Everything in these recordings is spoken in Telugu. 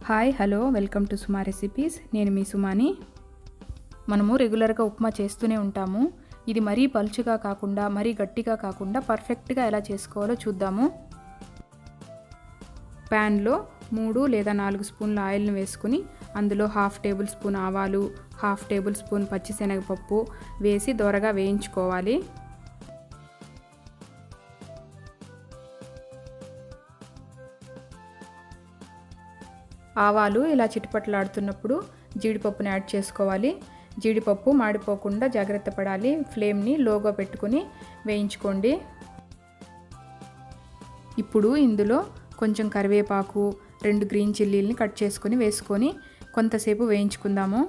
Hi hello welcome to Suma recipes. నేను మీ సుమాని. మనము రెగ్యులర్గా ఉప్మా చేస్తూనే ఉంటాము. ఇది మరీ పలుచగా కాకుండా మరీ గట్టిగా కాకుండా పర్ఫెక్ట్గా ఎలా చేసుకోవాలో చూద్దాము. ప్యాన్లో 3 లేదా 4 స్పూన్ల ఆయిల్ని వేసుకుని అందులో 1/2 టేబుల్ స్పూన్ ఆవాలు, 1/2 టేబుల్ స్పూన్ పచ్చిశనగపప్పు వేసి దోరగా వేయించుకోవాలి. ఆవాలు ఇలా చిటపటలాడుతున్నప్పుడు జీడిపప్పుని యాడ్ చేసుకోవాలి. జీడిపప్పు మాడిపోకుండా జాగ్రత్త పడాలి. ఫ్లేమ్ని లోగా పెట్టుకుని వేయించుకోండి. ఇప్పుడు ఇందులో కొంచెం కరివేపాకు, 2 గ్రీన్ చిల్లీలని కట్ చేసుకొని వేసుకొని కొంతసేపు వేయించుకుందాము.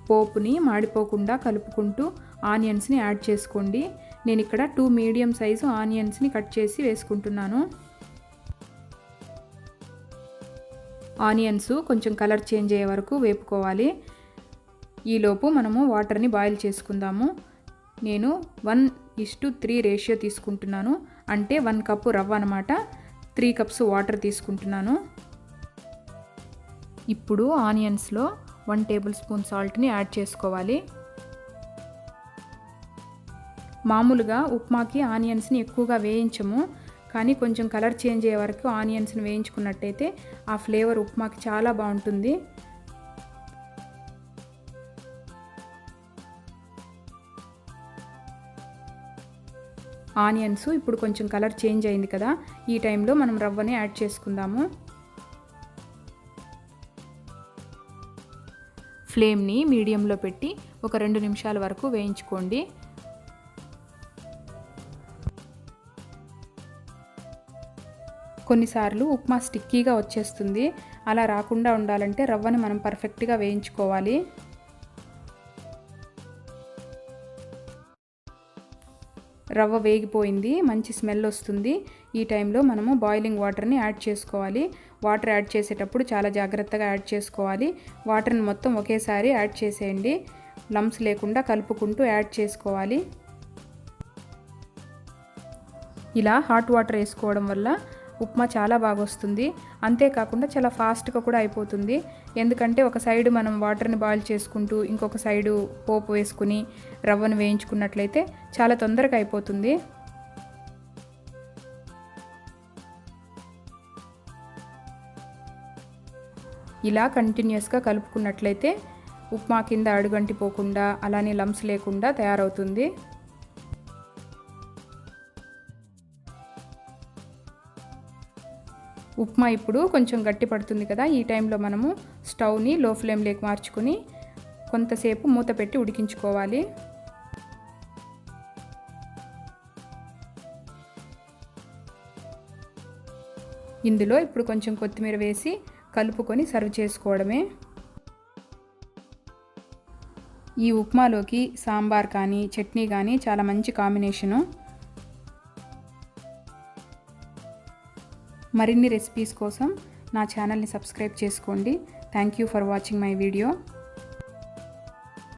పోపుని మాడిపోకుండా కలుపుకుంటూ ఆనియన్స్ని యాడ్ చేసుకోండి. నేను ఇక్కడ 2 మీడియం సైజు ఆనియన్స్ని కట్ చేసి వేసుకుంటున్నాను. ఆనియన్స్ కొంచెం కలర్ చేంజ్ అయ్యే వరకు వేపుకోవాలి. ఈలోపు మనము వాటర్ని బాయిల్ చేసుకుందాము. నేను 1:3 రేషియో తీసుకుంటున్నాను. అంటే 1 కప్పు రవ్వ అన్నమాట. 3 కప్స్ వాటర్ తీసుకుంటున్నాను. ఇప్పుడు ఆనియన్స్లో 1 టేబుల్ స్పూన్ సాల్ట్ని యాడ్ చేసుకోవాలి. మామూలుగా ఉప్మాకి ఆనియన్స్ని ఎక్కువగా వేయించము, కానీ కొంచెం కలర్ చేంజ్ అయ్యే వరకు ఆనియన్స్ని వేయించుకున్నట్టయితే ఆ ఫ్లేవర్ ఉప్మాకి చాలా బాగుంటుంది. ఆనియన్స్ ఇప్పుడు కొంచెం కలర్ చేంజ్ అయింది కదా, ఈ టైంలో మనం రవ్వని యాడ్ చేసుకుందాము. ఫ్లేమ్ని మీడియంలో పెట్టి ఒక 2 నిమిషాల వరకు వేయించుకోండి. కొన్నిసార్లు ఉప్మా స్టిక్కీగా వచ్చేస్తుంది. అలా రాకుండా ఉండాలంటే రవ్వని మనం పర్ఫెక్ట్గా వేయించుకోవాలి. రవ్వ వేగిపోయింది, మంచి స్మెల్ వస్తుంది. ఈ టైంలో మనము బాయిలింగ్ వాటర్ని యాడ్ చేసుకోవాలి. వాటర్ యాడ్ చేసేటప్పుడు చాలా జాగ్రత్తగా యాడ్ చేసుకోవాలి. వాటర్ని మొత్తం ఒకేసారి యాడ్ చేసేయండి. లమ్స్ లేకుండా కలుపుకుంటూ యాడ్ చేసుకోవాలి. ఇలా హాట్ వాటర్ వేసుకోవడం వల్ల ఉప్మా చాలా బాగా వస్తుంది. అంతేకాకుండా చాలా ఫాస్ట్గా కూడా అయిపోతుంది. ఎందుకంటే ఒక సైడు మనం వాటర్ని బాయిల్ చేసుకుంటూ ఇంకొక సైడు పోపు వేసుకుని రవ్వను వేయించుకున్నట్లయితే చాలా తొందరగా అయిపోతుంది. ఇలా కంటిన్యూస్గా కలుపుకున్నట్లయితే ఉప్మా కింద అడుగంటిపోకుండా అలానే లమ్స్ లేకుండా తయారవుతుంది. ఉప్మా ఇప్పుడు కొంచెం గట్టి పడుతుంది కదా, ఈ టైంలో మనము స్టవ్ని లో ఫ్లేమ్లోకి మార్చుకుని కొంతసేపు మూత పెట్టి ఉడికించుకోవాలి. ఇందులో ఇప్పుడు కొంచెం కొత్తిమీర వేసి కలుపుకొని సర్వ్ చేసుకోవడమే. ఈ ఉప్మాలోకి సాంబార్ కానీ చట్నీ కానీ చాలా మంచి కాంబినేషను. మరిన్ని రెసిపీస్ కోసం నా ఛానల్ని సబ్స్క్రైబ్ చేసుకోండి. Thank you for watching my video.